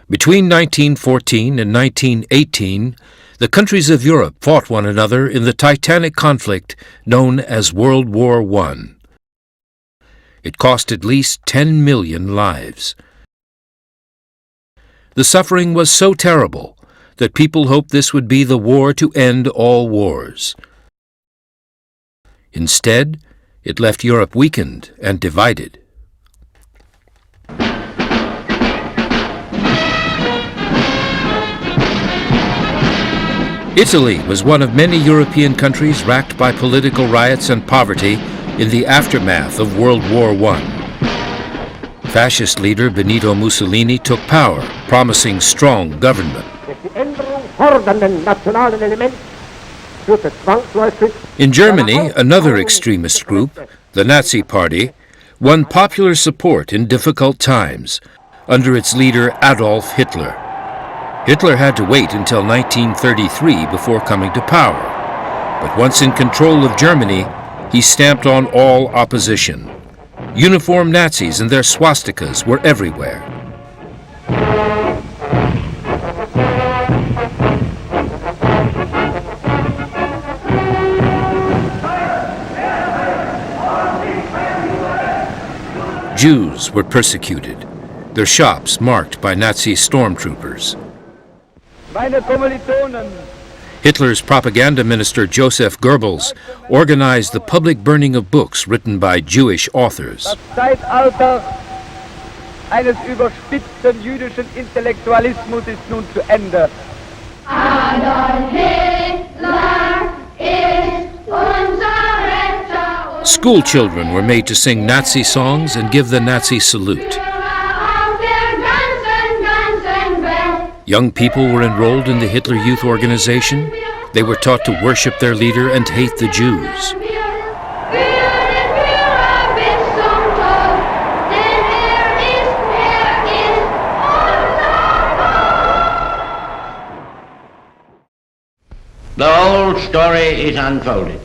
Between 1914 and 1918, the countries of Europe fought one another in the titanic conflict known as World War I. It cost at least 10 million lives. The suffering was so terrible that people hoped this would be the war to end all wars. Instead, it left Europe weakened and divided. Italy was one of many European countries racked by political riots and poverty in the aftermath of World War I. Fascist leader Benito Mussolini took power, promising strong government. In Germany, another extremist group, the Nazi Party, won popular support in difficult times under its leader Adolf Hitler. Hitler had to wait until 1933 before coming to power, but once in control of Germany, he stamped on all opposition. Uniformed Nazis and their swastikas were everywhere. Jews were persecuted, their shops marked by Nazi stormtroopers. Hitler's propaganda minister Joseph Goebbels organized the public burning of books written by Jewish authors. Das Zeitalter eines überspitzten jüdischen Intellektualismus ist nun zu Ende. Adolf Hitler ist unser Retter. School children were made to sing Nazi songs and give the Nazi salute. Young people were enrolled in the Hitler Youth Organization. They were taught to worship their leader and hate the Jews. The whole story is unfolded,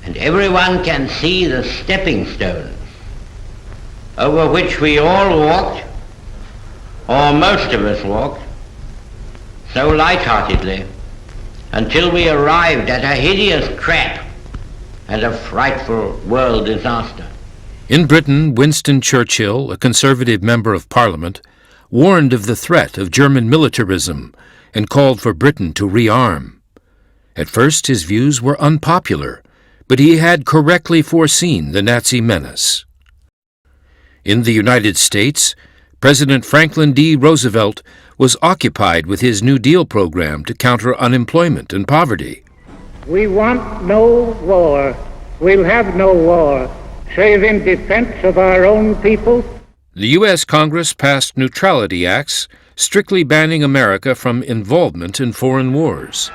and everyone can see the stepping stones over which we all walked, or most of us walked, so light-heartedly, until we arrived at a hideous trap and a frightful world disaster. In Britain, Winston Churchill, a Conservative member of Parliament, warned of the threat of German militarism and called for Britain to rearm. At first, his views were unpopular, but he had correctly foreseen the Nazi menace. In the United States, President Franklin D. Roosevelt was occupied with his New Deal program to counter unemployment and poverty. We want no war. We'll have no war, save in defense of our own people. The U.S. Congress passed neutrality acts strictly banning America from involvement in foreign wars.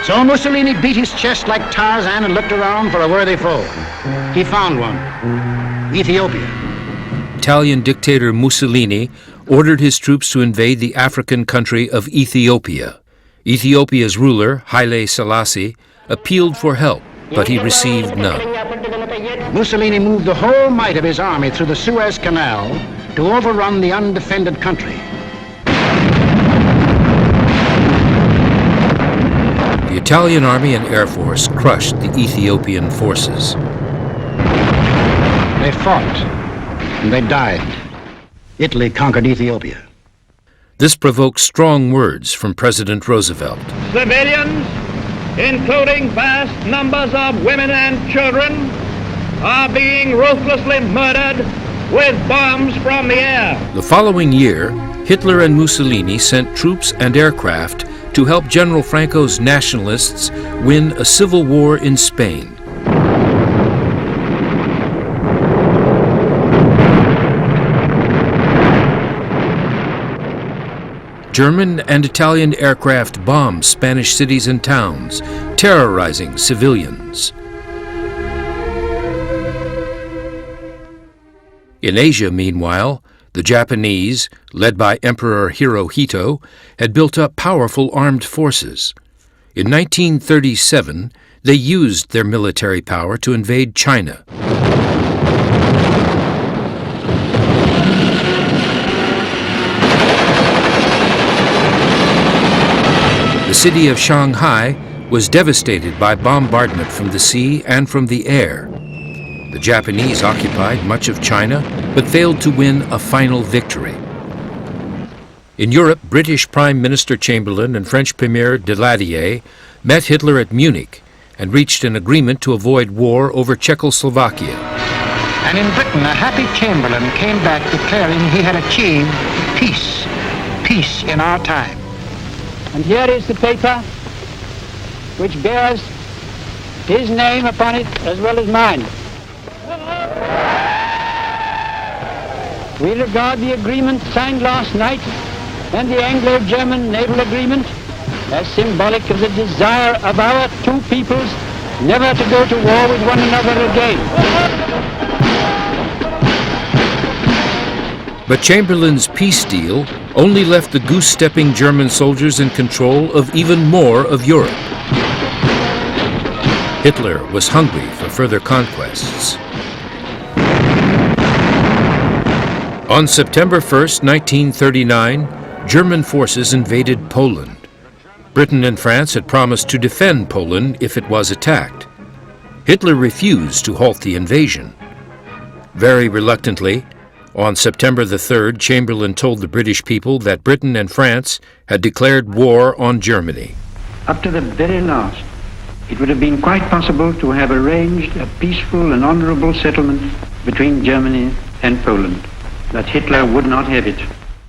So Mussolini beat his chest like Tarzan and looked around for a worthy foe. He found one, Ethiopia. Italian dictator Mussolini ordered his troops to invade the African country of Ethiopia. Ethiopia's ruler, Haile Selassie, appealed for help, but he received none. Mussolini moved the whole might of his army through the Suez Canal to overrun the undefended country. The Italian army and air force crushed the Ethiopian forces. They fought, and they died. Italy conquered Ethiopia. This provoked strong words from President Roosevelt. Civilians, including vast numbers of women and children, are being ruthlessly murdered with bombs from the air. The following year, Hitler and Mussolini sent troops and aircraft to help General Franco's nationalists win a civil war in Spain. German and Italian aircraft bombed Spanish cities and towns, terrorizing civilians. In Asia, meanwhile, the Japanese, led by Emperor Hirohito, had built up powerful armed forces. In 1937, they used their military power to invade China. The city of Shanghai was devastated by bombardment from the sea and from the air. The Japanese occupied much of China, but failed to win a final victory. In Europe, British Prime Minister Chamberlain and French Premier Daladier met Hitler at Munich and reached an agreement to avoid war over Czechoslovakia. And in Britain, a happy Chamberlain came back declaring he had achieved peace. Peace in our time. And here is the paper which bears his name upon it as well as mine. We regard the agreement signed last night and the Anglo-German naval agreement as symbolic of the desire of our two peoples never to go to war with one another again. But Chamberlain's peace deal only left the goose-stepping German soldiers in control of even more of Europe. Hitler was hungry for further conquests. On September 1st, 1939, German forces invaded Poland. Britain and France had promised to defend Poland if it was attacked. Hitler refused to halt the invasion. Very reluctantly, on September the 3rd, Chamberlain told the British people that Britain and France had declared war on Germany. Up to the very last, it would have been quite possible to have arranged a peaceful and honorable settlement between Germany and Poland. But Hitler would not have it.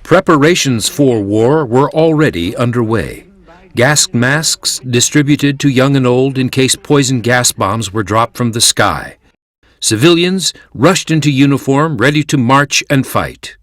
Preparations for war were already underway. Gas masks distributed to young and old in case poison gas bombs were dropped from the sky. Civilians rushed into uniform, ready to march and fight.